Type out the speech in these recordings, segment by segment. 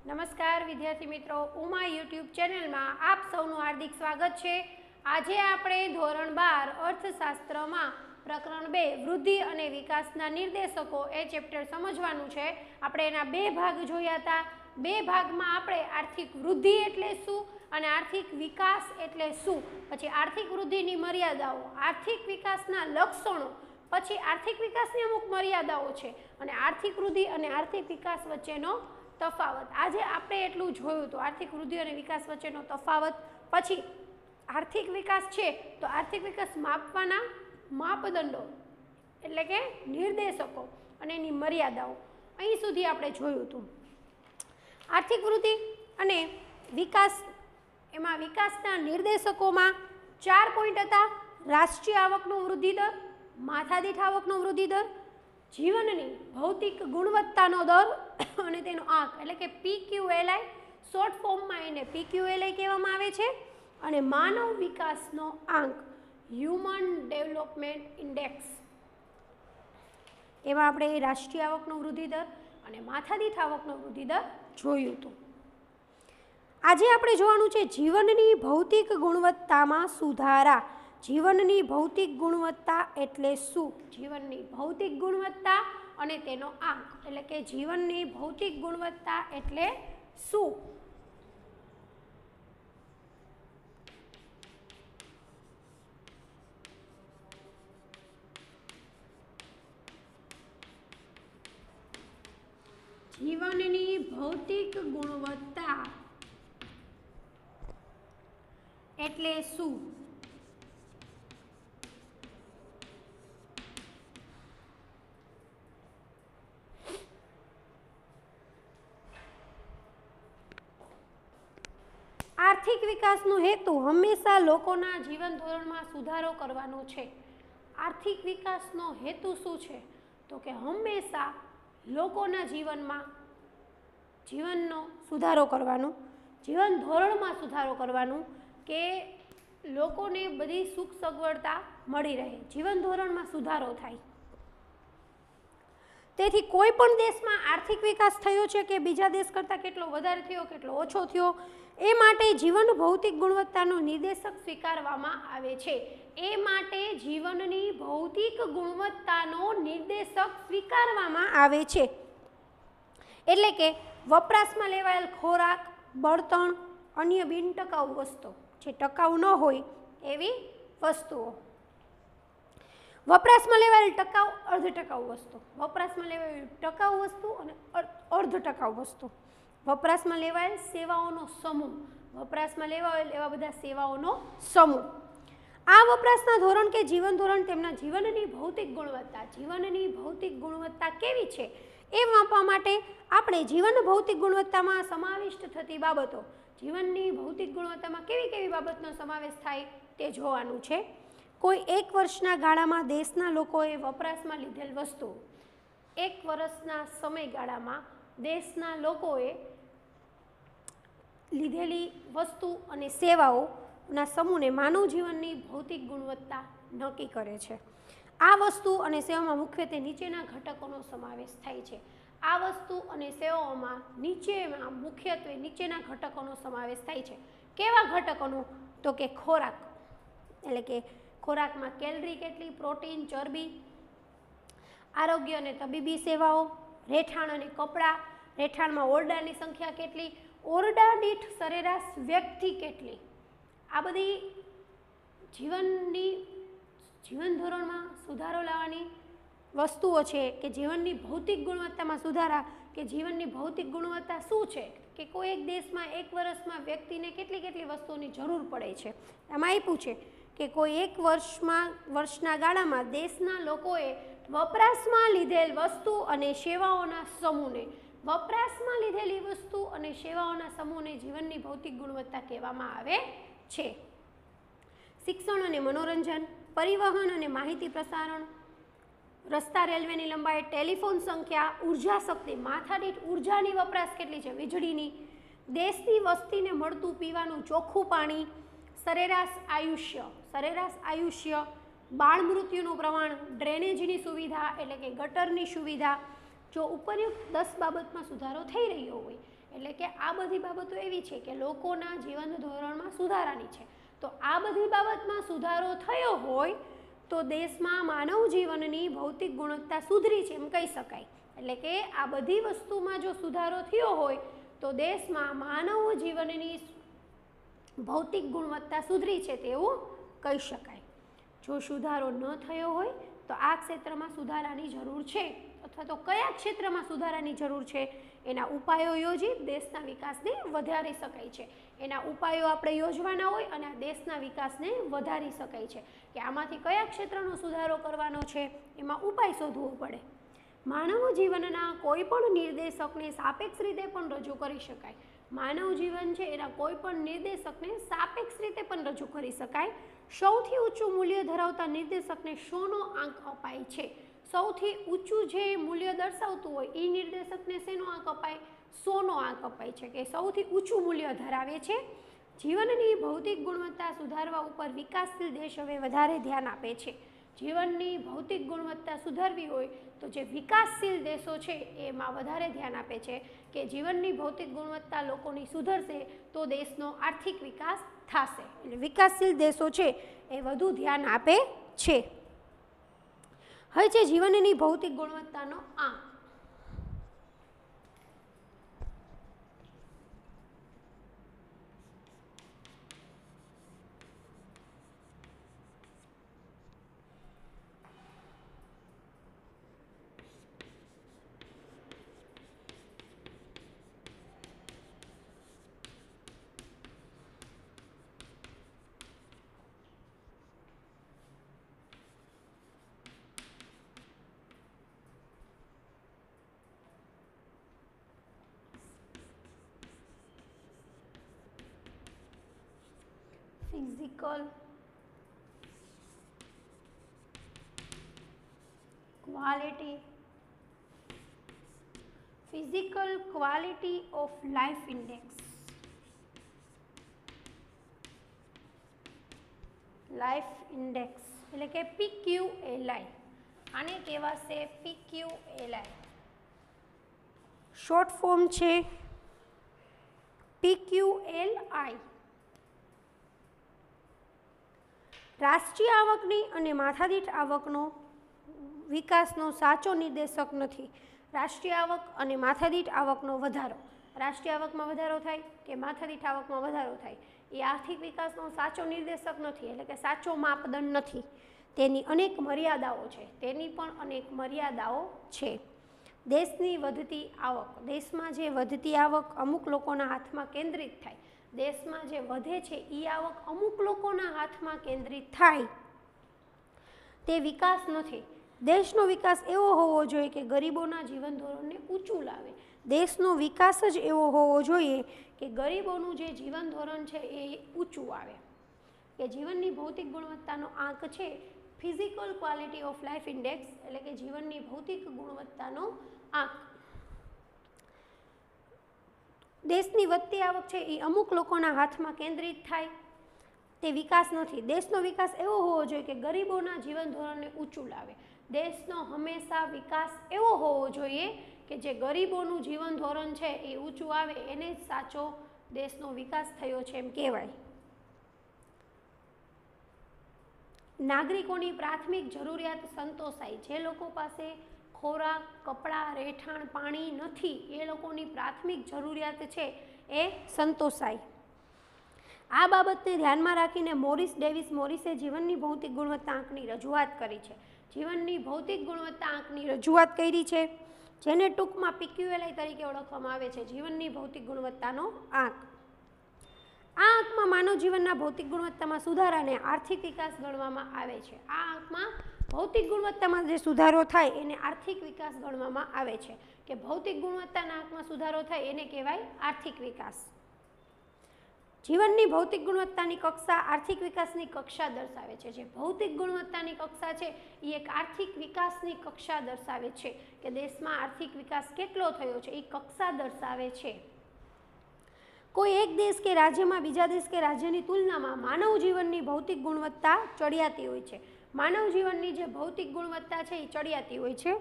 નમસ્કાર વિદ્યાર્થી મિત્રો, ઉમા યુટ્યુબ ચેનલમાં આપ સૌનું હાર્દિક સ્વાગત છે। આજે આપણે ધોરણ 12 અર્થશાસ્ત્રમાં પ્રકરણ 2 વૃદ્ધિ અને વિકાસના નિર્દેશકો એ ચેપ્ટર સમજવાનું છે। આપણે એના બે ભાગ જોયા હતા। બે ભાગમાં આપણે આર્થિક વૃદ્ધિ એટલે શું અને આર્થિક વિકાસ એટલે શું, પછી આર્થિક વૃદ્ધિની મર્યાદાઓ, આર્થિક વિકાસના લક્ષણો, પછી આર્થિક વિકાસની અમુક મર્યાદાઓ છે અને આર્થિક વૃદ્ધિ અને આર્થિક વિકાસ વચ્ચેનો તફાવત। આજે આપણે એટલું જોયું તો આર્થિક વૃદ્ધિ અને વિકાસ વચ્ચેનો તફાવત, પછી આર્થિક વિકાસ છે તો આર્થિક વિકાસ માપવાના માપદંડો એટલે કે નિર્દેશકો અને એની મર્યાદાઓ અહીં સુધી આપણે જોયું હતું। આર્થિક વૃદ્ધિ અને વિકાસ, એમાં વિકાસના નિર્દેશકોમાં 4 પોઈન્ટ હતા। રાષ્ટ્રીય આવકનો વૃદ્ધિ દર, માથાદીઠ આવકનો વૃદ્ધિ દર, જીવનની ભૌતિક ગુણવત્તાનો દર અને તેનો આંક એટલે કે PQLI, શોર્ટ ફોર્મમાં એને PQLI કહેવામાં આવે છે, અને માનવ વિકાસનો આંક હ્યુમન ડેવલપમેન્ટ ઇન્ડેક્સ। એમાં આપણે રાષ્ટ્રીય આવકનો વૃદ્ધિ દર અને માથાદીઠ આવકનો વૃદ્ધિ દર જોયું હતું। આજે આપણે જોવાનું છે જીવનની ભૌતિક ગુણવત્તામાં સુધારા। જીવનની ભૌતિક ગુણવત્તા એટલે શું? જીવનની ભૌતિક ગુણવત્તા અને તેનો આંક એટલે કે જીવનની ભૌતિક ગુણવત્તા એટલે શું? જીવનની ભૌતિક ગુણવત્તા એટલે શું? આર્થિક વિકાસનો હેતુ હંમેશા લોકોના જીવન ધોરણમાં સુધારો કરવાનો છે। આર્થિક વિકાસનો હેતુ શું છે? તો કે હંમેશા લોકોના જીવનનો સુધારો કરવાનો, જીવન ધોરણમાં સુધારો કરવાનું, કે લોકોને બધી સુખ સગવડતા મળી રહે, જીવન ધોરણમાં સુધારો થાય। તેથી કોઈ પણ દેશમાં આર્થિક વિકાસ થયો છે કે બીજા દેશ કરતાં કેટલો વધારે થયો, કેટલો ઓછો થયો, એ માટે જીવન ભૌતિક ગુણવત્તાનો નિર્દેશક સ્વીકારવામાં આવે છે। એ માટે જીવનની ભૌતિક ગુણવત્તાનો નિર્દેશક સ્વીકારવામાં આવે છે। એટલે કે વપરાશમાં લેવાયેલ ખોરાક, બળતણ, અન્ય બિનટકાઉ વસ્તુઓ, જે ટકાઉ ન હોય એવી વસ્તુઓ, વપરાશમાં લેવાયેલ ટકાઉ, અર્ધ ટકાઉ વસ્તુ, વપરાશમાં લેવાયેલ ટકાઉ વસ્તુ અને અર્ધ ટકાઉ વસ્તુ, વપરાશમાં લેવાયેલ સેવાઓનો સમૂહ, વપરાશમાં લેવાયેલ એવા બધા સેવાઓનો સમૂહ। આ વપરાશના ધોરણ કે જીવન ધોરણ તેમના જીવનની ભૌતિક ગુણવત્તા, જીવનની ભૌતિક ગુણવત્તા કેવી છે એ માપવા માટે આપણે જીવન ભૌતિક ગુણવત્તામાં સમાવિષ્ટ થતી બાબતો, જીવનની ભૌતિક ગુણવત્તામાં કેવી કેવી બાબતનો સમાવેશ થાય તે જોવાનું છે। કોઈ એક વર્ષના ગાળામાં દેશના લોકોએ વપરાશમાં લીધેલ વસ્તુ, એક વર્ષના સમયગાળામાં દેશના લોકોએ લીધેલી વસ્તુ અને સેવાઓના સમૂહને માનવ જીવનની ભૌતિક ગુણવત્તા નક્કી કરે છે। આ વસ્તુ અને સેવામાં મુખ્યત્વે નીચેના ઘટકોનો સમાવેશ થાય છે। આ વસ્તુ અને સેવાઓમાં મુખ્યત્વે નીચેના ઘટકોનો સમાવેશ થાય છે। કેવા ઘટકોનો? તો કે ખોરાક, એટલે કે ખોરાકમાં કેલરી કેટલી, પ્રોટીન, ચરબી, આરોગ્ય અને તબીબી સેવાઓ, રહેઠાણ અને કપડાં, રહેઠાણમાં ઓરડાની સંખ્યા કેટલી, ઓરડા દીઠ સરેરાશ વ્યક્તિ કેટલી, આ બધી જીવન ધોરણમાં સુધારો લાવવાની વસ્તુઓ છે કે જીવનની ભૌતિક ગુણવત્તામાં સુધારા, કે જીવનની ભૌતિક ગુણવત્તા શું છે, કે કોઈ એક દેશમાં એક વર્ષમાં વ્યક્તિને કેટલી કેટલી વસ્તુઓની જરૂર પડે છે। એમાં આપ્યું છે કે કોઈ એક વર્ષના ગાળામાં દેશના લોકોએ વપરાશમાં લીધેલ વસ્તુ અને સેવાઓના સમૂહને, વપરાશમાં લીધેલી વસ્તુ અને સેવાઓના સમૂહને જીવનની ભૌતિક ગુણવત્તા કહેવામાં આવે છે। શિક્ષણ અને મનોરંજન, પરિવહન અને માહિતી પ્રસારણ, રસ્તા, રેલવેની લંબાઈ, ટેલિફોન સંખ્યા, ઉર્જા શક્તિ, માથાદીઠ ઉર્જાની વપરાશ કેટલી છે, વીજળીની, દેશની વસ્તીને મળતું પીવાનું ચોખ્ખું પાણી, સરેરાશ આયુષ્ય, બાળ મૃત્યુનું પ્રમાણ, ડ્રેનેજની સુવિધા એટલે કે ગટરની સુવિધા। જો ઉપરયુક્ત 10 બાબતમાં સુધારો થઈ રહ્યો હોય એટલે કે આ બધી બાબતો એવી છે કે લોકોના જીવન ધોરણમાં સુધારાની છે. તો આ બધી બાબતમાં સુધારો થયો હોય તો દેશમાં માનવ જીવનની ભૌતિક ગુણવત્તા સુધરી છે એમ કહી શકાય. એટલે કે આ બધી વસ્તુમાં જો સુધારો થયો હોય તો દેશમાં માનવ જીવનની ભૌતિક ગુણવત્તા સુધરી છે તેવું કહી શકાય. જો સુધારો ન થયો હોય તો આ ક્ષેત્રમાં સુધારાની જરૂર છે અથવા તો કયા ક્ષેત્રમાં સુધારાની જરૂર છે એના ઉપાયો યોજી દેશના વિકાસને વધારી શકાય છે. એના ઉપાયો આપણે યોજવાના હોય અને આ દેશના વિકાસને વધારી શકાય છે કે આમાંથી કયા ક્ષેત્રનો સુધારો કરવાનો છે એમાં ઉપાય શોધવો પડે. માનવ જીવનના કોઈ પણ નિર્દેશકને સાપેક્ષ રીતે પણ રજૂ કરી શકાય. માનવ જીવન છે એના કોઈ પણ નિર્દેશકને સાપેક્ષ રીતે પણ રજૂ કરી શકાય. સૌથી ઊંચું મૂલ્ય ધરાવતા નિર્દેશકને 100નો આંક અપાય છે. સૌથી ઊંચું જે મૂલ્ય દર્શાવતું હોય એ નિર્દેશકને શેનો આંક અપાય? 100નો આંક અપાય છે કે સૌથી ઊંચું મૂલ્ય ધરાવે છે. જીવનની ભૌતિક ગુણવત્તા સુધારવા ઉપર વિકાસશીલ દેશ હવે વધારે ધ્યાન આપે છે. જીવનની ભૌતિક ગુણવત્તા સુધારવી હોય તો જે વિકાસશીલ દેશો છે એમાં વધારે ધ્યાન આપે છે કે જીવનની ભૌતિક ગુણવત્તા લોકોની સુધરશે તો દેશનો આર્થિક વિકાસ થશે. એટલે વિકાસશીલ દેશો છે એ વધુ ધ્યાન આપે છે. હવે છે જીવનની ભૌતિક ગુણવત્તાનો આંક. Physical quality of life index. Life index એટલે કે PQLI. આને કહેવાશે PQLI. શોર્ટ ફોર્મ છે PQLI. રાષ્ટ્રીય આવકની અને માથાદીઠ આવકનો વિકાસનો સાચો નિર્દેશક નથી. રાષ્ટ્રીય આવક અને માથાદીઠ આવકનો વધારો, રાષ્ટ્રીય આવકમાં વધારો થાય કે માથાદીઠ આવકમાં વધારો થાય એ આર્થિક વિકાસનો સાચો નિર્દેશક નથી. એટલે કે સાચો માપદંડ નથી. તેની અનેક મર્યાદાઓ છે. તેની પણ અનેક મર્યાદાઓ છે. દેશની વધતી આવક, દેશમાં જે વધતી આવક અમુક લોકોના હાથમાં કેન્દ્રિત થાય, દેશમાં જે વધે છે એ આવક અમુક લોકોના હાથમાં કેન્દ્રિત થાય તે વિકાસ નથી. દેશનો વિકાસ એવો હોવો જોઈએ કે ગરીબોના જીવન ધોરણને ઊંચું લાવે. દેશનો વિકાસ જ એવો હોવો જોઈએ કે ગરીબોનું જે જીવન ધોરણ છે એ ઊંચું આવે. કે જીવનની ભૌતિક ગુણવત્તાનો આંક છે physical quality of life index, એટલે કે જીવનની ભૌતિક ગુણવત્તાનો આંક. દેશની વધતી આવક છે એ અમુક લોકોના હાથમાં કેન્દ્રિત થાય તે વિકાસ નથી. દેશનો વિકાસ એવો હોવો જોઈએ કે ગરીબોના જીવન ધોરણને ઊંચું લાવે. દેશનો હંમેશા વિકાસ એવો હોવો જોઈએ કે જે ગરીબોનું જીવન ધોરણ છે એ ઊંચું આવે, એને જ સાચો દેશનો વિકાસ થયો છે એમ કહેવાય. નાગરિકોની પ્રાથમિક જરૂરિયાત સંતોષાય. જે લોકો પાસે ખોરાક, કપડાં, રહેઠાણ, પાણી નથી એ લોકોની પ્રાથમિક જરૂરિયાત છે એ સંતોષાય. આ બાબતને ધ્યાનમાં રાખીને મોરિસ ડેવિસ મોરિસે જીવનની ભૌતિક ગુણવત્તા આંકની રજૂઆત કરી છે. જીવનની ભૌતિક ગુણવત્તા આંકની રજૂઆત કરી છે જેને ટૂંકમાં PQLI તરીકે ઓળખવામાં આવે છે. જીવનની ભૌતિક ગુણવત્તાનો આંક. આ આંકમાં માનવ જીવનના ભૌતિક ગુણવત્તામાં સુધારાને આર્થિક વિકાસ ગણવામાં આવે છે. આ આંકમાં ભૌતિક ગુણવત્તામાં જે સુધારો થાય એને આર્થિક વિકાસ ગણવામાં આવે છે. કે ભૌતિક ગુણવત્તાના આંકમાં સુધારો થાય એને કહેવાય આર્થિક વિકાસ. જીવનની ભૌતિક ગુણવત્તાની કક્ષા આર્થિક વિકાસની કક્ષા દર્શાવે છે. જે ભૌતિક ગુણવત્તાની કક્ષા છે એ એક આર્થિક વિકાસની કક્ષા દર્શાવે છે કે દેશમાં આર્થિક વિકાસ કેટલો થયો છે એ કક્ષા દર્શાવે છે. કોઈ એક દેશ કે રાજ્યમાં બીજા દેશ કે રાજ્યની તુલનામાં માનવ જીવનની ભૌતિક ગુણવત્તા ચડિયાતી હોય છે. માનવ જીવનની જે ભૌતિક ગુણવત્તા છે એ ચડિયાતી હોય છે.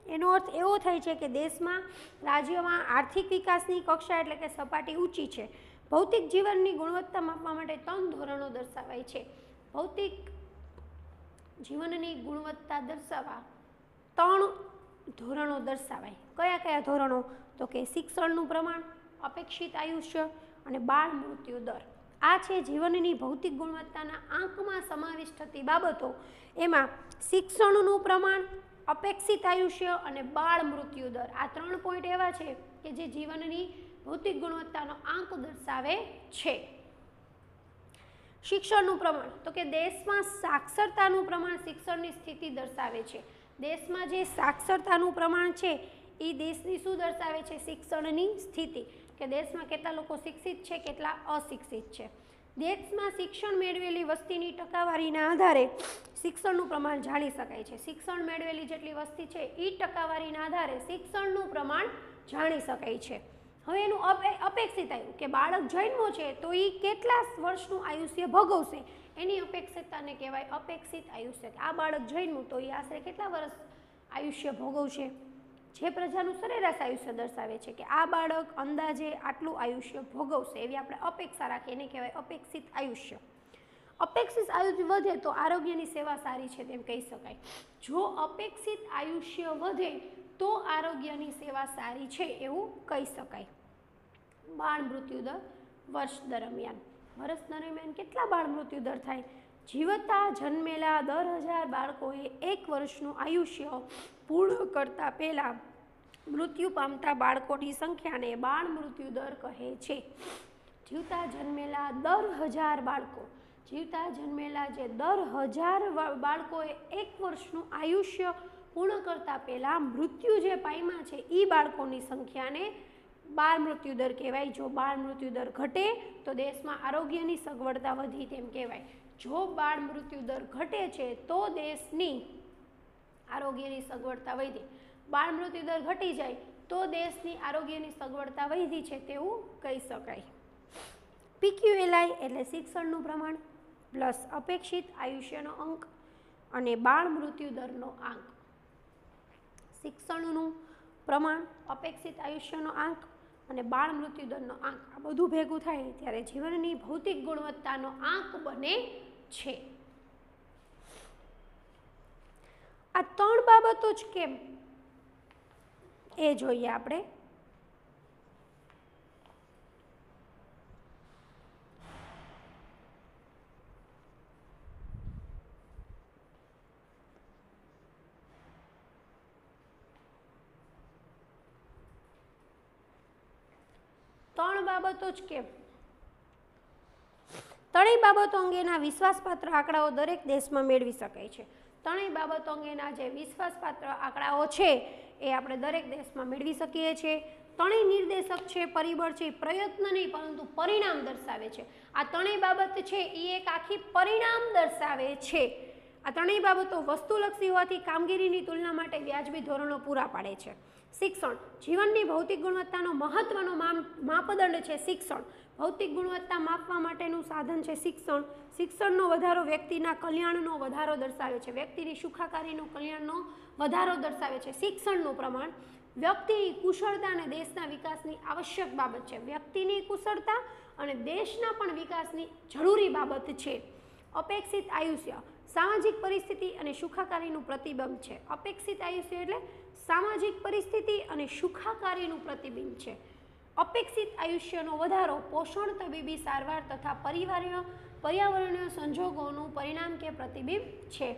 એનો અર્થ એવો થાય છે કે દેશમાં રાજ્યોમાં આર્થિક વિકાસની કક્ષા એટલે કે સપાટી ઊંચી છે. ભૌતિક જીવનની ગુણવત્તા માપવા માટે 3 ધોરણો દર્શાવાય છે. ભૌતિક જીવનની ગુણવત્તા દર્શાવવા 3 ધોરણો દર્શાવાય. કયા કયા ધોરણો? તો કે શિક્ષણનું પ્રમાણ, અપેક્ષિત આયુષ્ય અને બાળ મૃત્યુ દર. આ છે જીવનની ભૌતિક ગુણવત્તાના આંકમાં સમાવિષ્ટ થતી બાબતો. એમાં શિક્ષણનું પ્રમાણ, અપેક્ષિત આયુષ્ય અને બાળ મૃત્યુ દર, આ 3 પોઈન્ટ એવા છે કે જે જીવનની ભૌતિક ગુણવત્તાનો આંક દર્શાવે છે. શિક્ષણનું પ્રમાણ, તો કે દેશમાં સાક્ષરતાનું પ્રમાણ શિક્ષણની સ્થિતિ દર્શાવે છે. દેશમાં જે સાક્ષરતાનું પ્રમાણ છે એ દેશની શું દર્શાવે છે? શિક્ષણની સ્થિતિ, કે દેશમાં કેટલા લોકો શિક્ષિત છે, કેટલા અશિક્ષિત છે. દેશમાં શિક્ષણ મેળવેલી વસ્તીની ટકાવારીના આધારે શિક્ષણનું પ્રમાણ જાણી શકાય છે. શિક્ષણ મેળવેલી જેટલી વસ્તી છે એ ટકાવારીના આધારે શિક્ષણનું પ્રમાણ જાણી શકાય છે. હવે એનું અપેક્ષિત આયુ કે બાળક જન્મો છે તો એ કેટલા વર્ષનું આયુષ્ય ભોગવશે એની અપેક્ષિતતાને કહેવાય અપેક્ષિત આયુષ્ય. આ બાળક જન્મ્યું તો એ આશરે કેટલા વર્ષ આયુષ્ય ભોગવશે? જે પ્રજાનું સરેરાશ આયુષ્ય દર્શાવે છે કે આ બાળક અંદાજે આટલું આયુષ્ય ભોગવશે એવી આપણે અપેક્ષા રાખીએ, એને કહેવાય અપેક્ષિત આયુષ્ય. અપેક્ષિત આયુષ્ય વધે તો આરોગ્યની સેવા સારી છે તેમ કહી શકાય. જો અપેક્ષિત આયુષ્ય વધે તો આરોગ્યની સેવા સારી છે એવું કહી શકાય. બાળ મૃત્યુ દર વર્ષ દરમિયાન કેટલા બાળ મૃત્યુ દર થાય? જીવતા જન્મેલા 10,000 બાળકોએ 1 વર્ષનું આયુષ્ય પૂર્ણ કરતા પહેલા મૃત્યુ પામતા બાળકોની સંખ્યાને બાળ મૃત્યુ દર કહે છે. જીવતા જન્મેલા 10,000 બાળકો, જીવતા જન્મેલા જે 10,000 બાળકોએ 1 વર્ષનું આયુષ્ય પૂર્ણ કરતા પહેલા મૃત્યુ જે પામ્યા છે એ બાળકોની સંખ્યાને બાળ મૃત્યુ દર કહેવાય. જો બાળ મૃત્યુ દર ઘટે તો દેશમાં આરોગ્યની સગવડતા વધી તેમ કહેવાય. જો બાળ મૃત્યુ દર ઘટે છે તો દેશની આરોગ્યની સગવડતા વધી. બાળ મૃત્યુ દર ઘટી જાય તો દેશની આરોગ્યની સગવડતા વધી છે તેવું કહી શકાય. PQLI એટલે શિક્ષણનું પ્રમાણ પ્લસ અપેક્ષિત આયુષ્યનો અંક અને બાળ મૃત્યુ દરનો આંક. શિક્ષણનું પ્રમાણ, અપેક્ષિત આયુષ્યનો આંક અને બાળ મૃત્યુ દરનો આંક, આ બધું ભેગું થાય ત્યારે જીવનની ભૌતિક ગુણવત્તાનો આંક બને છે. આ 3 બાબતો જ કેમ એ જોઈએ આપણે. બાબતો જ કેમ? 3 બાબતો અંગેના વિશ્વાસપાત્ર આંકડાઓ દરેક દેશમાં મેળવી શકાય છે. 3 બાબતો અંગેના જે વિશ્વાસપાત્ર આંકડાઓ છે એ આપણે દરેક દેશમાં મેળવી શકીએ છીએ. 3 નિર્દેશક છે, પરિબળ છે, પ્રયત્ન નહીં પરંતુ પરિણામ દર્શાવે છે. આ 3 બાબત છે એ એક આખી પરિણામ દર્શાવે છે. આ 3 બાબતો વસ્તુલક્ષી હોવાથી કામગીરીની તુલના માટે વ્યાજબી ધોરણો પૂરા પાડે છે. શિક્ષણ જીવનની ભૌતિક ગુણવત્તાનો મહત્વનો માપદંડ છે. શિક્ષણ ભૌતિક ગુણવત્તા માપવા માટેનું સાધન છે. શિક્ષણનો વધારો વ્યક્તિના કલ્યાણનો વધારો દર્શાવે છે. વ્યક્તિની સુખાકારીનો કલ્યાણનો વધારો દર્શાવે છે. શિક્ષણનું પ્રમાણ વ્યક્તિની કુશળતા અને દેશના વિકાસની આવશ્યક બાબત છે. વ્યક્તિની કુશળતા અને દેશના પણ વિકાસની જરૂરી બાબત છે. અપેક્ષિત આયુષ્ય સામાજિક પરિસ્થિતિ અને સુખાકારીનું પ્રતિબિંબ છે. અપેક્ષિત આયુષ્ય એટલે સામાજિક પરિસ્થિતિ અને સુખાકારીનું પ્રતિબિંબ છે. અપેક્ષિત આયુષ્યનો વધારો પોષણ, તબીબી સારવાર તથા પર્યાવરણીય સંજોગોનું પરિણામ કે પ્રતિબિંબ છે.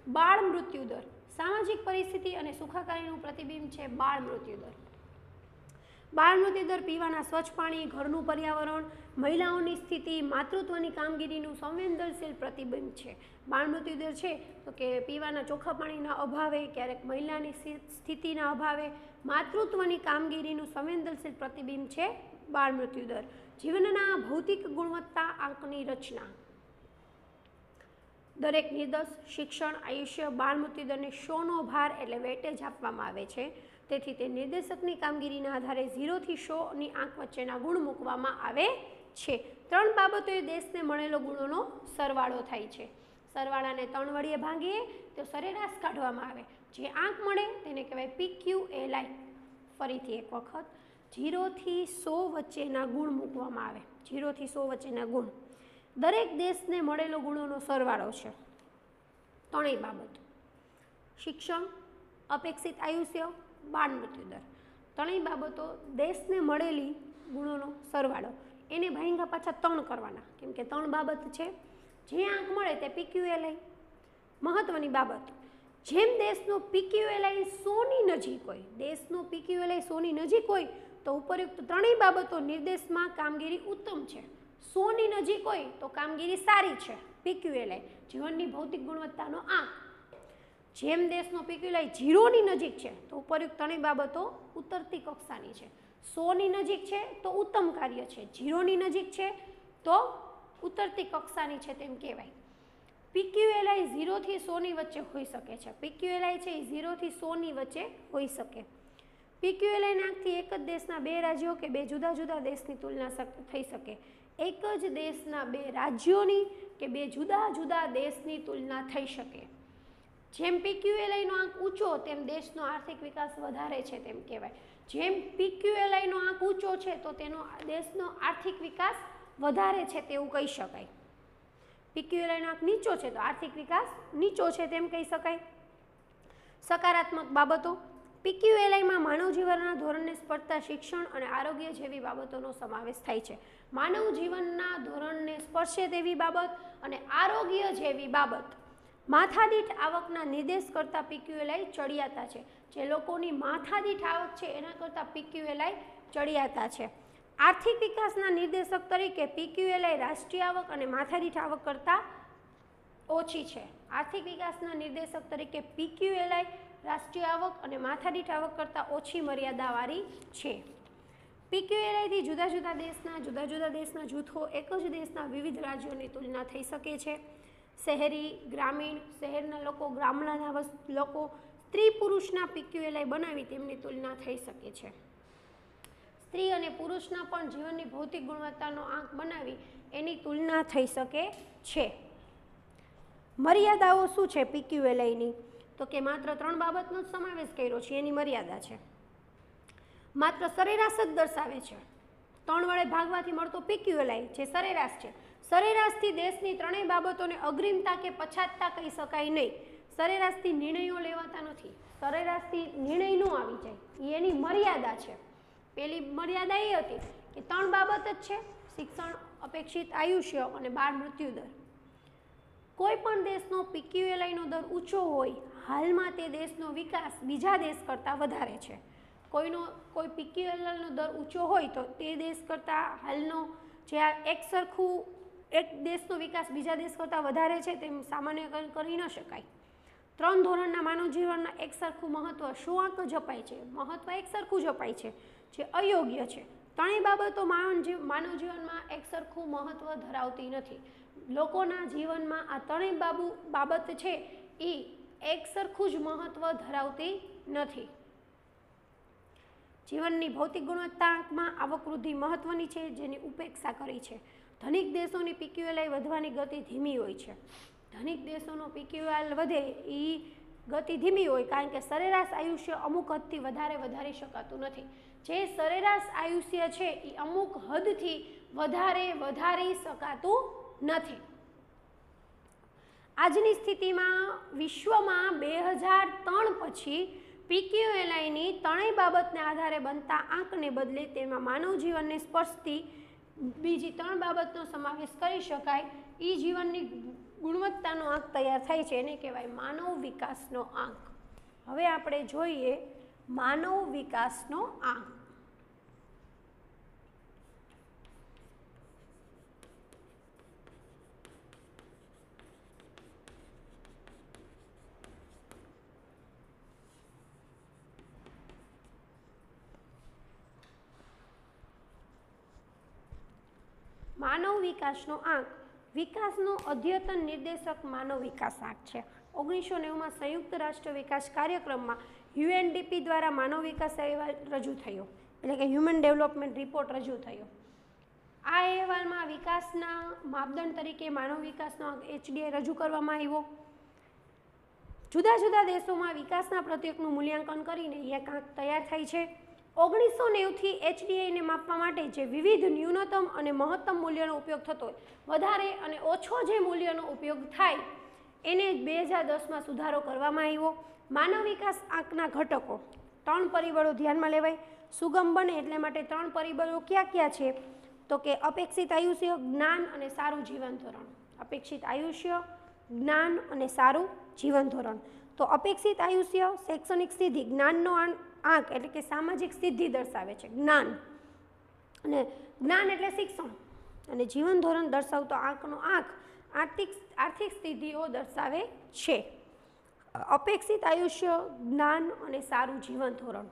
બાળ મૃત્યુ દર સામાજિક પરિસ્થિતિ અને સુખાકારીનું પ્રતિબિંબ છે. બાળ મૃત્યુ દર પીવાના સ્વચ્છ પાણી, ઘરનું પર્યાવરણ, મહિલાઓની સ્થિતિ, માતૃત્વની કામગીરીનું સંવેદનશીલ પ્રતિબિંબ છે. બાળ મૃત્યુ દર છે તો કે પીવાના ચોખ્ખા પાણીના અભાવે, ક્યારેક મહિલાની સ્થિતિના અભાવે, માતૃત્વની કામગીરીનું સંવેદનશીલ પ્રતિબિંબ છે બાળ મૃત્યુ દર. જીવનના ભૌતિક ગુણવત્તા આંકની રચના. દરેક નિર્દેશ, શિક્ષણ, આયુષ્ય, બાળ મૃત્યુ દરને 100નો ભાર એટલે વેટેજ આપવામાં આવે છે. તેથી તે નિર્દેશકની કામગીરીના આધારે 0 થી 100ની આંક વચ્ચેના ગુણ મૂકવામાં આવે છે. 3 બાબતોએ દેશને મળેલો ગુણોનો સરવાળો થાય છે. સરવાળાને 3 વડે ભાંગીએ તો સરેરાશ કાઢવામાં આવે. જે આંક મળે તેને કહેવાય PQLI. ફરીથી એક વખત 0 થી 100 વચ્ચેના ગુણ મૂકવામાં આવે. 0 થી 100 વચ્ચેના ગુણ દરેક દેશને મળેલો ગુણોનો સરવાળો છે. ત્રણેય બાબતો: શિક્ષણ, અપેક્ષિત આયુષ્ય, બાળ મૃત્યુ દર. ત્રણેય બાબતો દેશને મળેલી ગુણોનો સરવાળો, એને ભાંગ્યા પાછા 3 કરવાના, કેમ કે 3 બાબત છે. જે આંક મળે તે PQLI. મહત્વની બાબત: જેમ દેશનો PQLI 100ની નજીક હોય, દેશનો PQLI 100ની નજીક હોય તો ઉપરયુક્ત ત્રણેય બાબતો નિર્દેશમાં કામગીરી ઉત્તમ છે. 100ની નજીક હોય તો કામગીરી સારી છે. PQLI જીવનની ભૌતિક ગુણવત્તાનો આંક. જેમ દેશનો PQLI 0ની નજીક છે તો ઉપરયુક્ત ત્રણેય બાબતો ઉતરતી કક્ષાની છે. 100ની નજીક છે તો ઉત્તમ કાર્ય છે, 0ની નજીક છે તો ઉતરતી કક્ષાની છે તેમ કહેવાય. PQLI 0 થી 100ની વચ્ચે હોઈ શકે છે. PQLI છે એ 0 થી 100ની વચ્ચે હોઈ શકે. PQLI નાંકથી એક જ દેશના 2 રાજ્યો કે 2 જુદા જુદા દેશની તુલના થઈ શકે. એક જ દેશના 2 રાજ્યોની કે 2 જુદા જુદા દેશની તુલના થઈ શકે. જેમ PQLIનો આંક ઊંચો તેમ દેશનો આર્થિક વિકાસ વધારે છે તેમ કહેવાય. જેમ PQLIનો આંક ઊંચો છે તો તેનો દેશનો આર્થિક વિકાસ વધારે છે તેવું કહી શકાય. PQLIનો આંક નીચો છે તો આર્થિક વિકાસ નીચો છે તેમ કહી શકાય. સકારાત્મક બાબતો: PQLIમાં માનવ જીવનના ધોરણને સ્પર્શતા શિક્ષણ અને આરોગ્ય જેવી બાબતોનો સમાવેશ થાય છે. માનવ જીવનના ધોરણને સ્પર્શે તેવી બાબત અને આરોગ્ય જેવી બાબત. માથાદીઠ આવકના નિર્દેશ કરતા PQLI ચડિયાતા છે. જે લોકોની માથાદીઠ આવક છે એના કરતાં PQLI ચડિયાતા છે. આર્થિક વિકાસના નિર્દેશક તરીકે PQLI રાષ્ટ્રીય આવક અને માથાદીઠ આવક કરતાં ઓછી છે. આર્થિક વિકાસના નિર્દેશક તરીકે PQLI રાષ્ટ્રીય આવક અને માથાદીઠ આવક કરતાં ઓછી મર્યાદાવાળી છે. PQLIથી જુદા જુદા દેશના જૂથો એક જ દેશના વિવિધ રાજ્યોની તુલના થઈ શકે છે. શહેરી, ગ્રામીણ, શહેરના લોકો, ગામડાના લોકો, સ્ત્રી પુરુષના PQLI બનાવી તેમની તુલના થઈ શકે છે. સ્ત્રી અને પુરુષના પણ જીવનની ભૌતિક ગુણવત્તાનો આંક બનાવી એની તુલના થઈ શકે છે. મર્યાદાઓ શું છે PQLIની? તો કે માત્ર 3 બાબતનો જ સમાવેશ કર્યો છે એની મર્યાદા છે. માત્ર સરેરાશ જ દર્શાવે છે. 3 વડે ભાગવાથી મળતો PQLI જે સરેરાશ છે. સરેરાશથી દેશની ત્રણેય બાબતોને અગ્રિમતા કે પછાતતા કહી શકાય નહીં. સરેરાશથી નિર્ણયો લેવાતા નથી. સરેરાશથી નિર્ણય ન આવી જાય, એની મર્યાદા છે. પહેલી મર્યાદા એ હતી કે 3 બાબત જ છે: શિક્ષણ, અપેક્ષિત આયુષ્ય અને બાળ મૃત્યુ દર. કોઈ પણ દેશનો PQLIનો દર ઊંચો હોય, હાલમાં તે દેશનો વિકાસ બીજા દેશ કરતાં વધારે છે. કોઈ PQLIનો દર ઊંચો હોય તો તે દેશ કરતાં હાલનો જે એક દેશનો વિકાસ બીજા દેશ કરતાં વધારે છે તેમ સામાન્યકરણ કરી ન શકાય. 3 ધોરણના માનવ જીવનના એકસરખું મહત્વ. શું આંક જપાય છે? મહત્વ એકસરખું જપાય છે, જે અયોગ્ય છે. ત્રણેય બાબતો માનવ જીવનમાં એકસરખું મહત્વ ધરાવતી નથી. લોકોના જીવનમાં આ ત્રણેય બાબત છે એ એકસરખું જ મહત્વ ધરાવતી નથી. જીવનની ભૌતિક ગુણવત્તા આંકમાં આવક વૃદ્ધિ મહત્વની છે, જેની ઉપેક્ષા કરી છે. ધનિક દેશોની PQLI વધવાની ગતિ ધીમી હોય છે. ધનિક દેશોનો PQLI વધે એ ગતિ ધીમી હોય, કારણ કે સરેરાશ આયુષ્ય અમુક હદથી વધારી શકાતું નથી. જે સરેરાશ આયુષ્ય છે એ અમુક હદથી વધારી શકાતું નથી. આજની સ્થિતિમાં વિશ્વમાં 2003 પછી PQLIની ત્રણેય બાબતને આધારે બનતા આંકને બદલે તેમાં માનવ જીવનને સ્પર્શતી બીજી 3 બાબતનો સમાવેશ કરી શકાય. એ જીવનની ગુણવત્તાનો આંક તૈયાર થાય છે, એને કહેવાય માનવ વિકાસનો આંક. હવે આપણે જોઈએ માનવ વિકાસનો આંક. માનવ વિકાસનો આંક. વિકાસનો અદ્યતન નિર્દેશક માનવ વિકાસ આંક છે. 1990માં સંયુક્ત રાષ્ટ્ર વિકાસ કાર્યક્રમમાં UNDP દ્વારા માનવ વિકાસ અહેવાલ રજૂ થયો, એટલે કે હ્યુમન ડેવલપમેન્ટ રિપોર્ટ રજૂ થયો. આ અહેવાલમાં વિકાસના માપદંડ તરીકે માનવ વિકાસનો આંક HDI રજૂ કરવામાં આવ્યો. જુદા જુદા દેશોમાં વિકાસના પ્રત્યેકનું મૂલ્યાંકન કરીને એક આંક તૈયાર થાય છે. 1990થી HDIને માપવા માટે જે વિવિધ ન્યૂનતમ અને મહત્તમ મૂલ્યનો ઉપયોગ થતો હોય, વધારે અને ઓછો જે મૂલ્યનો ઉપયોગ થાય એને 2010માં સુધારો કરવામાં આવ્યો. માનવ વિકાસ આંકના ઘટકો 3 પરિબળો ધ્યાનમાં લેવાય. સુગમ બને એટલે માટે 3 પરિબળો ક્યાં ક્યાં છે? તો કે અપેક્ષિત આયુષ્ય, જ્ઞાન અને સારું જીવન ધોરણ. અપેક્ષિત આયુષ્ય, જ્ઞાન અને સારું જીવન ધોરણ. તો અપેક્ષિત આયુષ્ય શૈક્ષણિક સિદ્ધિ, જ્ઞાનનો આંક એટલે કે સામાજિક સિદ્ધિ દર્શાવે છે, જ્ઞાન, અને જ્ઞાન એટલે શિક્ષણ, અને જીવન ધોરણ દર્શાવતો આંકનો આંક આર્થિક સ્થિતિઓ દર્શાવે છે. અપેક્ષિત આયુષ્ય, જ્ઞાન અને સારું જીવન ધોરણ.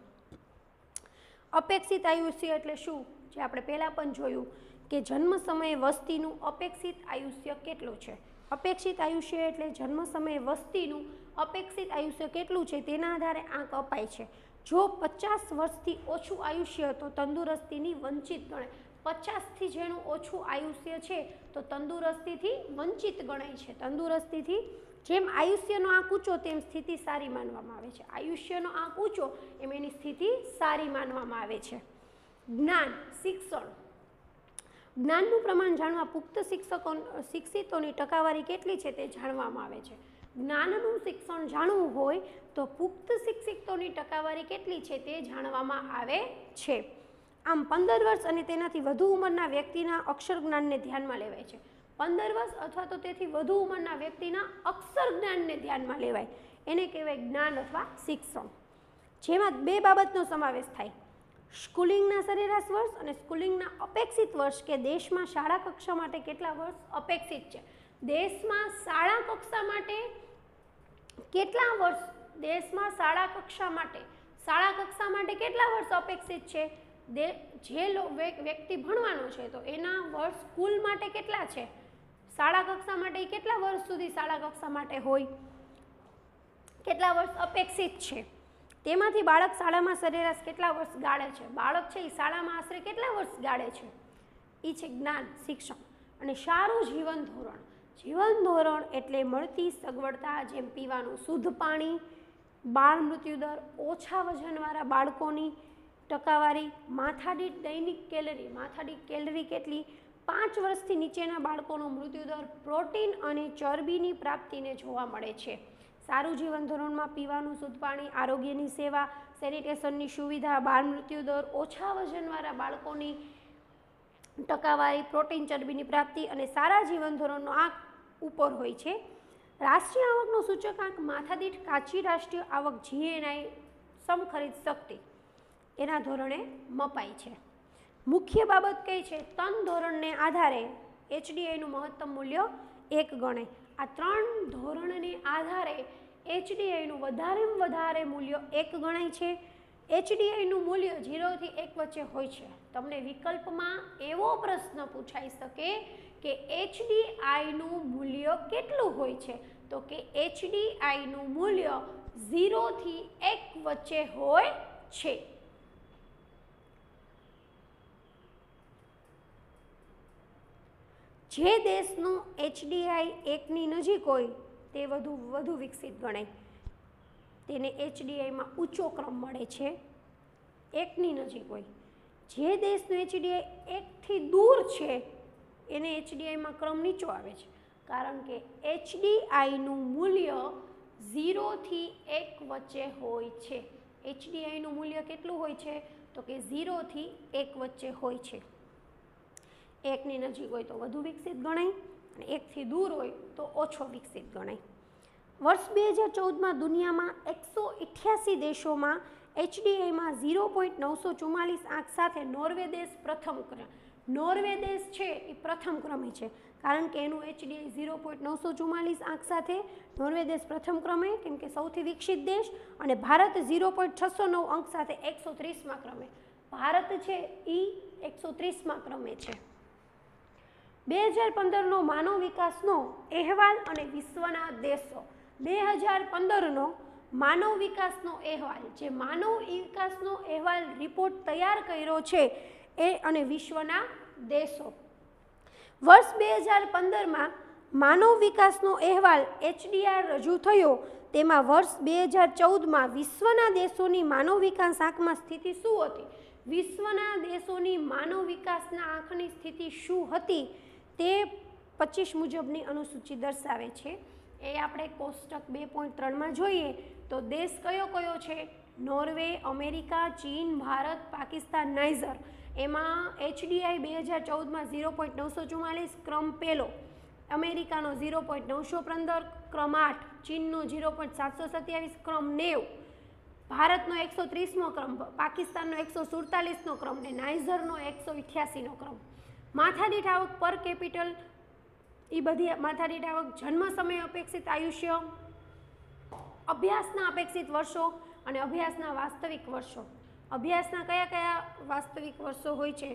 અપેક્ષિત આયુષ્ય એટલે શું? જે આપણે પહેલાં પણ જોયું કે જન્મ સમયે વસ્તીનું અપેક્ષિત આયુષ્ય કેટલું છે. અપેક્ષિત આયુષ્ય એટલે જન્મ સમયે વસ્તીનું અપેક્ષિત આયુષ્ય કેટલું છે તેના આધારે આંક અપાય છે. જો 50 વર્ષથી ઓછું આયુષ્ય તો તંદુરસ્તીની વંચિત ગણાય. 50થી જેનું ઓછું આયુષ્ય છે તો તંદુરસ્તીથી વંચિત ગણાય છે. તંદુરસ્તીથી જેમ આયુષ્યનો આંક ઊંચો તેમ સ્થિતિ સારી માનવામાં આવે છે. આયુષ્યનો આંક ઊંચો એમ એની સ્થિતિ સારી માનવામાં આવે છે. જ્ઞાન, શિક્ષણ. જ્ઞાનનું પ્રમાણ જાણવા પુખ્ત શિક્ષિતોની ટકાવારી કેટલી છે તે જાણવામાં આવે છે. જ્ઞાનનું શિક્ષણ જાણવું હોય તો પુખ્ત શિક્ષિતોની ટકાવારી કેટલી છે તે જાણવામાં આવે છે. આમ 15 વર્ષ અને તેનાથી વધુ ઉંમરના વ્યક્તિના અક્ષર જ્ઞાનને ધ્યાનમાં લેવાય છે. 15 વર્ષ અથવા તો તેથી વધુ ઉંમરના વ્યક્તિના અક્ષર જ્ઞાનને ધ્યાનમાં લેવાય, એને કહેવાય જ્ઞાન અથવા શિક્ષણ. જેમાં 2 બાબતનો સમાવેશ થાય: સ્કૂલિંગના સરેરાશ વર્ષ અને સ્કૂલિંગના અપેક્ષિત વર્ષ, કે દેશમાં શાળા કક્ષા માટે કેટલા વર્ષ અપેક્ષિત છે. દેશમાં શાળા કક્ષા માટે કેટલા વર્ષ, દેશમાં શાળા કક્ષા માટે કેટલા વર્ષ અપેક્ષિત છે? જે વ્યક્તિ ભણવાનો છે તો એના વર્ષ સ્કૂલ માટે કેટલા છે, શાળા કક્ષા માટે કેટલા વર્ષ સુધી શાળા કક્ષા માટે હોય, કેટલા વર્ષ અપેક્ષિત છે. તેમાંથી બાળક શાળામાં સરેરાશ કેટલા વર્ષ ગાળે છે, બાળક છે એ શાળામાં આશરે કેટલા વર્ષ ગાળે છે, એ છે જ્ઞાન, શિક્ષણ. અને સારું જીવન ધોરણ. જીવન ધોરણ એટલે મળતી સગવડતા, જેમ પીવાનું શુદ્ધ પાણી, બાળ મૃત્યુદર, ઓછા વજનવાળા બાળકોની ટકાવારી, માથાદીઠ દૈનિક કેલરી, માથાદીઠ કેલરી કેટલી, 5 વર્ષથી નીચેના બાળકોનો મૃત્યુદર, પ્રોટીન અને ચરબીની પ્રાપ્તિને જોવા મળે છે. સારું જીવન ધોરણમાં પીવાનું શુદ્ધ પાણી, આરોગ્યની સેવા, સેનિટેશનની સુવિધા, બાળ મૃત્યુદર, ઓછા વજનવાળા બાળકોની ટકાવારી, પ્રોટીન ચરબીની પ્રાપ્તિ અને સારા જીવન ધોરણનો આંક ઉપર હોય છે. રાષ્ટ્રીય આવકનો સૂચકાંક માથાદીઠ કાચી રાષ્ટ્રીય આવક GNI સમખરીદ શક્તિ એના ધોરણે મપાય છે. મુખ્ય બાબત કઈ છે? તન ધોરણને આધારે HDIનું મહત્તમ મૂલ્ય 1 ગણાય. આ 3 ધોરણને આધારે HDIનું વધારેમાં વધારે મૂલ્ય 1 ગણાય છે. HDIનું મૂલ્ય 0 થી 1 વચ્ચે હોય છે. તમને વિકલ્પમાં એવો પ્રશ્ન પૂછાઈ શકે કે HDIનું મૂલ્ય કેટલું હોય છે? તો કે HDIનું મૂલ્ય 0 થી 1 વચ્ચે હોય છે. જે દેશનું HDI 1ની નજીક હોય તે વધુ વિકસિત ગણાય. તેને HDIમાં ઊંચો ક્રમ મળે છે, 1ની નજીક હોય. જે દેશનું HDI 1થી દૂર છે એને HDIમાં ક્રમ નીચો આવે છે, કારણ કે HDIનું મૂલ્ય 0 થી 1 વચ્ચે હોય છે. HDIનું મૂલ્ય કેટલું હોય છે? તો કે 0 થી 1 વચ્ચે હોય છે. 1ની નજીક હોય તો વધુ વિકસિત ગણાય અને 1થી દૂર હોય તો ઓછો વિકસિત ગણાય. વર્ષ 2014માં દુનિયામાં 188 દેશોમાં HDIમાં 0.944 આંક સાથે નોર્વે દેશ પ્રથમ ક્રમે. નોર્વે દેશ છે એ પ્રથમ ક્રમે છે, કારણ કે એનું HDI 0.944 આંક સાથે નોર્વે દેશ પ્રથમ ક્રમે, કેમ કે સૌથી વિકસિત દેશ. અને ભારત 0.609 અંક સાથે 130માં ક્રમે. ભારત છે એ 130માં ક્રમે છે. 2015નો માનવ વિકાસનો અહેવાલ અને વિશ્વના દેશો. 2015નો માનવ વિકાસનો અહેવાલ, જે માનવ વિકાસનો અહેવાલ રિપોર્ટ તૈયાર કર્યો છે એ અને વિશ્વના દેશો. વર્ષ 2015માં માનવ વિકાસનો અહેવાલ HDR રજૂ થયો તેમાં વર્ષ 2014માં વિશ્વના દેશોની માનવ વિકાસ આંકમાં સ્થિતિ શું હતી? વિશ્વના દેશોની માનવ વિકાસના આંકની સ્થિતિ શું હતી તે 25 મુજબની અનુસૂચિ દર્શાવે છે. એ આપણે કોષ્ટક 2.3માં જોઈએ તો દેશ કયો કયો છે? નોર્વે, અમેરિકા, ચીન, ભારત, પાકિસ્તાન, નાઇજર. એમાં HDI 2014માં 0.944 ક્રમ પહેલો, અમેરિકાનો 0.915 ક્રમ 8, ચીનનો 0.727 ક્રમ 90, ભારતનો 130મો ક્રમ, પાકિસ્તાનનો 147નો ક્રમ ને નાઇજરનો 188નો ક્રમ. માથાદીઠ આવક પર કેપિટલ, એ બધી માથાદીઠ આવક, જન્મ સમય અપેક્ષિત આયુષ્ય, અભ્યાસના અપેક્ષિત વર્ષો અને અભ્યાસના વાસ્તવિક વર્ષો. અભ્યાસના કયા કયા વાસ્તવિક વર્ષો હોય છે?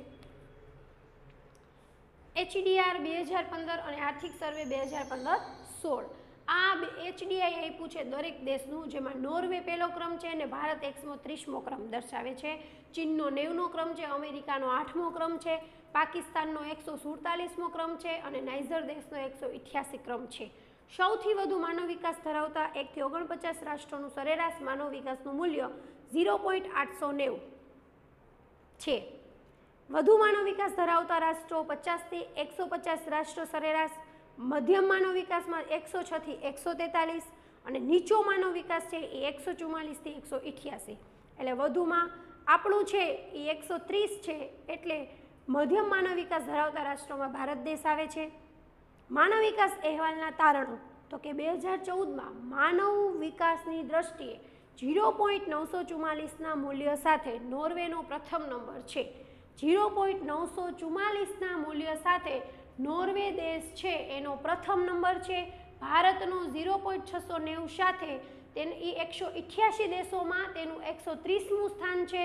HDR 2015 અને આર્થિક સર્વે 2015-16. આ HDI આપ્યું છે દરેક દેશનું, જેમાં નોર્વે પહેલો ક્રમ છે અને ભારત 130મો ક્રમ દર્શાવે છે, ચીનનો 90નો ક્રમ છે, અમેરિકાનો 8મો ક્રમ છે, પાકિસ્તાનનો 147મો ક્રમ છે અને નાઇજર દેશનો 188 ક્રમ છે. સૌથી વધુ માનવ વિકાસ ધરાવતા 1 થી 49 રાષ્ટ્રોનું સરેરાશ માનવ વિકાસનું મૂલ્ય 0.890 છે. વધુ માનવ વિકાસ ધરાવતા રાષ્ટ્રો 50 થી 150 રાષ્ટ્રો સરેરાશ, મધ્યમ માનવ વિકાસમાં 106 થી 143 અને નીચો માનવ વિકાસ છે એ 144 થી 188. એટલે વધુમાં આપણું છે એ 130 છે, એટલે મધ્યમ માનવ વિકાસ ધરાવતા રાષ્ટ્રોમાં ભારત દેશ આવે છે. માનવ વિકાસ અહેવાલના તારણો તો કે 2014માં માનવ વિકાસની દ્રષ્ટિએ 0.944ના મૂલ્ય સાથે નોર્વેનો પ્રથમ નંબર છે. 0.944ના મૂલ્ય સાથે નોર્વે દેશ છે એનો પ્રથમ નંબર છે. ભારતનો 0.690 સાથે તેને 188 દેશોમાં તેનું 130મું સ્થાન છે.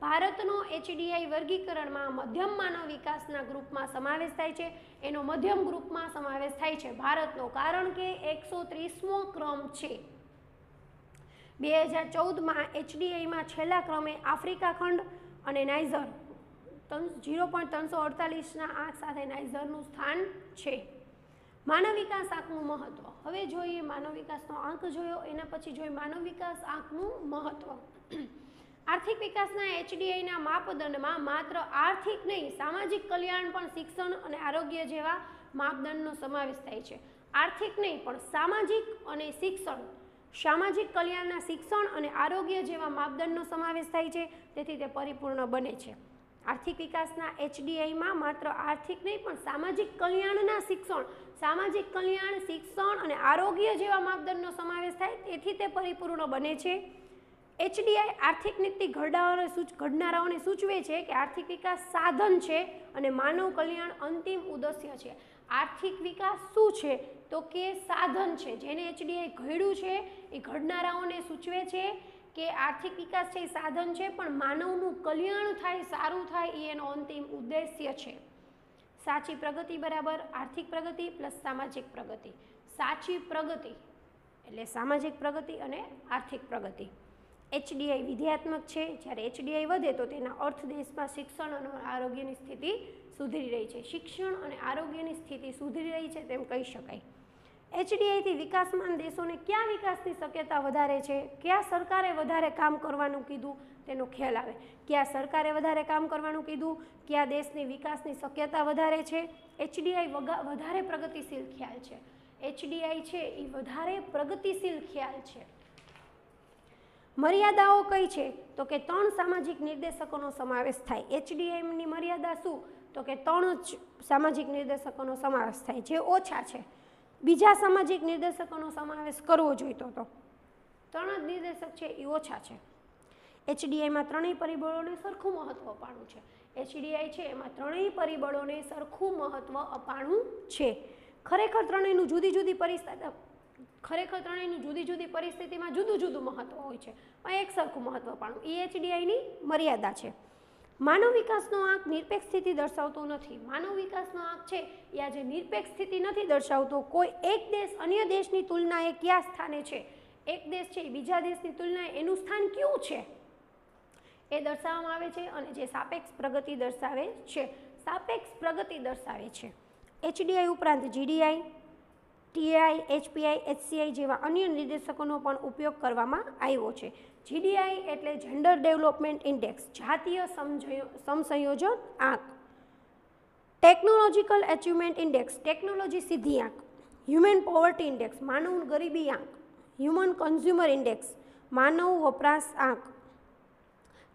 ભારતનો HDI વર્ગીકરણમાં મધ્યમ માનવ વિકાસના ગ્રુપમાં સમાવેશ થાય છે. એનો મધ્યમ ગ્રુપમાં સમાવેશ થાય છે ભારતનો, કારણ કે 130મો ક્રમ છે. 2014માં HDIમાં છેલ્લા ક્રમે આફ્રિકા ખંડ અને નાઇજર 0.348ના આંક સાથે નાઇજરનું સ્થાન છે. માનવ વિકાસ આંકનું મહત્વ. હવે જોઈએ માનવ વિકાસનો આંક જોયો, એના પછી જોઈએ માનવ વિકાસ આંકનું મહત્વ. આર્થિક વિકાસના HDIના માપદંડમાં માત્ર આર્થિક નહીં, સામાજિક કલ્યાણ પણ શિક્ષણ અને આરોગ્ય જેવા માપદંડનો સમાવેશ થાય છે. આર્થિક નહીં પણ સામાજિક અને શિક્ષણ, સામાજિક કલ્યાણના શિક્ષણ અને આરોગ્ય જેવા માપદંડનો સમાવેશ થાય છે, તેથી તે પરિપૂર્ણ બને છે. આર્થિક વિકાસના HDIમાં માત્ર આર્થિક નહીં પણ સામાજિક કલ્યાણના શિક્ષણ, સામાજિક કલ્યાણ, શિક્ષણ અને આરોગ્ય જેવા માપદંડનો સમાવેશ થાય, તેથી તે પરિપૂર્ણ બને છે. HDI આર્થિક નીતિ ઘડનારાઓને સૂચવે છે કે આર્થિક વિકાસ સાધન છે અને માનવ કલ્યાણ અંતિમ ઉદ્દેશ્ય છે. આર્થિક વિકાસ શું છે તો કે સાધન છે. જેને HDI ઘડ્યું છે એ ઘડનારાઓને સૂચવે છે કે આર્થિક વિકાસ છે એ સાધન છે, પણ માનવનું કલ્યાણ થાય, સારું થાય એ એનો અંતિમ ઉદ્દેશ્ય છે. સાચી પ્રગતિ બરાબર આર્થિક પ્રગતિ પ્લસ સામાજિક પ્રગતિ. સાચી પ્રગતિ એટલે સામાજિક પ્રગતિ અને આર્થિક પ્રગતિ. HDI વિધેયાત્મક છે. જ્યારે HDI વધે તો તેના અર્થ દેશમાં શિક્ષણ અને આરોગ્યની સ્થિતિ સુધરી રહી છે. શિક્ષણ અને આરોગ્યની સ્થિતિ સુધરી રહી છે તેમ કહી શકાય. HDIથી વિકાસમાન દેશોને ક્યાં વિકાસની શક્યતા વધારે છે, ક્યાં સરકારે વધારે કામ કરવાનું કીધું તેનો ખ્યાલ આવે. ક્યાં સરકારે વધારે કામ કરવાનું કીધું, ક્યાં દેશની વિકાસની શક્યતા વધારે છે. HDI વધારે પ્રગતિશીલ ખ્યાલ છે. HDI છે એ વધારે પ્રગતિશીલ ખ્યાલ છે. મર્યાદાઓ કઈ છે તો કે 3 સામાજિક નિર્દેશકોનો સમાવેશ થાય. HDIની મર્યાદા શું તો કે 3 જ સામાજિક નિર્દેશકોનો સમાવેશ થાય, જે ઓછા છે. બીજા સામાજિક નિર્દેશકોનો સમાવેશ કરવો જોઈતો તો 3 જ નિર્દેશક છે એ ઓછા છે. HDIમાં ત્રણેય પરિબળોને સરખું મહત્વ અપાણું છે. HDI છે એમાં ત્રણેય પરિબળોને સરખું મહત્વ અપાણું છે. ખરેખર ત્રણેયનું જુદી જુદી પરિસ્થિતિમાં જુદું જુદું મહત્વ હોય છે, પણ એક સરખું મહત્વ અપાણું એ HDIની મર્યાદા છે. માનવ વિકાસનો આંક નિરપેક્ષ સ્થિતિ દર્શાવતો નથી. માનવ વિકાસનો આંક છે એ આજે નિરપેક્ષ સ્થિતિ નથી દર્શાવતો. કોઈ એક દેશ અન્ય દેશની તુલનાએ કયા સ્થાને છે, એક દેશ છે બીજા દેશની તુલનાએ એનું સ્થાન કયું છે એ દર્શાવવામાં આવે છે, અને જે સાપેક્ષ પ્રગતિ દર્શાવે છે. સાપેક્ષ પ્રગતિ દર્શાવે છે. HDI ઉપરાંત GDI, ટીઆઈ, એચપીઆઈ, એચસીઆઈ જેવા અન્ય નિર્દેશકોનો પણ ઉપયોગ કરવામાં આવ્યો છે. જીડીઆઈ એટલે જેન્ડર ડેવલપમેન્ટ ઇન્ડેક્સ, જાતીય સમસંયોજન આંક. ટેકનોલોજીકલ એચિવમેન્ટ ઇન્ડેક્સ, ટેકનોલોજી સિદ્ધિ આંક. હ્યુમન પોવર્ટી ઇન્ડેક્સ, માનવ ગરીબી આંક. હ્યુમન કન્ઝ્યુમર ઇન્ડેક્સ, માનવ વપરાશ આંક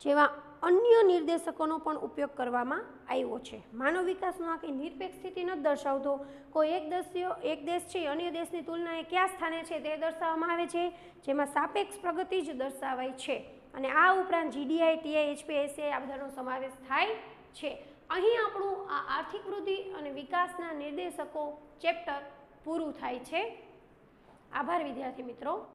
જેવા અન્ય નિર્દેશકોનો પણ ઉપયોગ કરવામાં આવ્યો છે. માનવ વિકાસનો આંક એ નિરપેક્ષ સ્થિતિ નથી દર્શાવતો. કોઈ એક દેશ છે અન્ય દેશની તુલનાએ કયા સ્થાને છે તે દર્શાવવામાં આવે છે, જેમાં સાપેક્ષ પ્રગતિ જ દર્શાવાય છે. અને આ ઉપરાંત જીડીઆઈ, ટીઆઈ, એચપીઆઈ, એચસીઆઈ આ બધાનો સમાવેશ થાય છે. અહીં આપણું આ આર્થિક વૃદ્ધિ અને વિકાસના નિર્દેશકો ચેપ્ટર પૂરું થાય છે. આભાર વિદ્યાર્થી મિત્રો.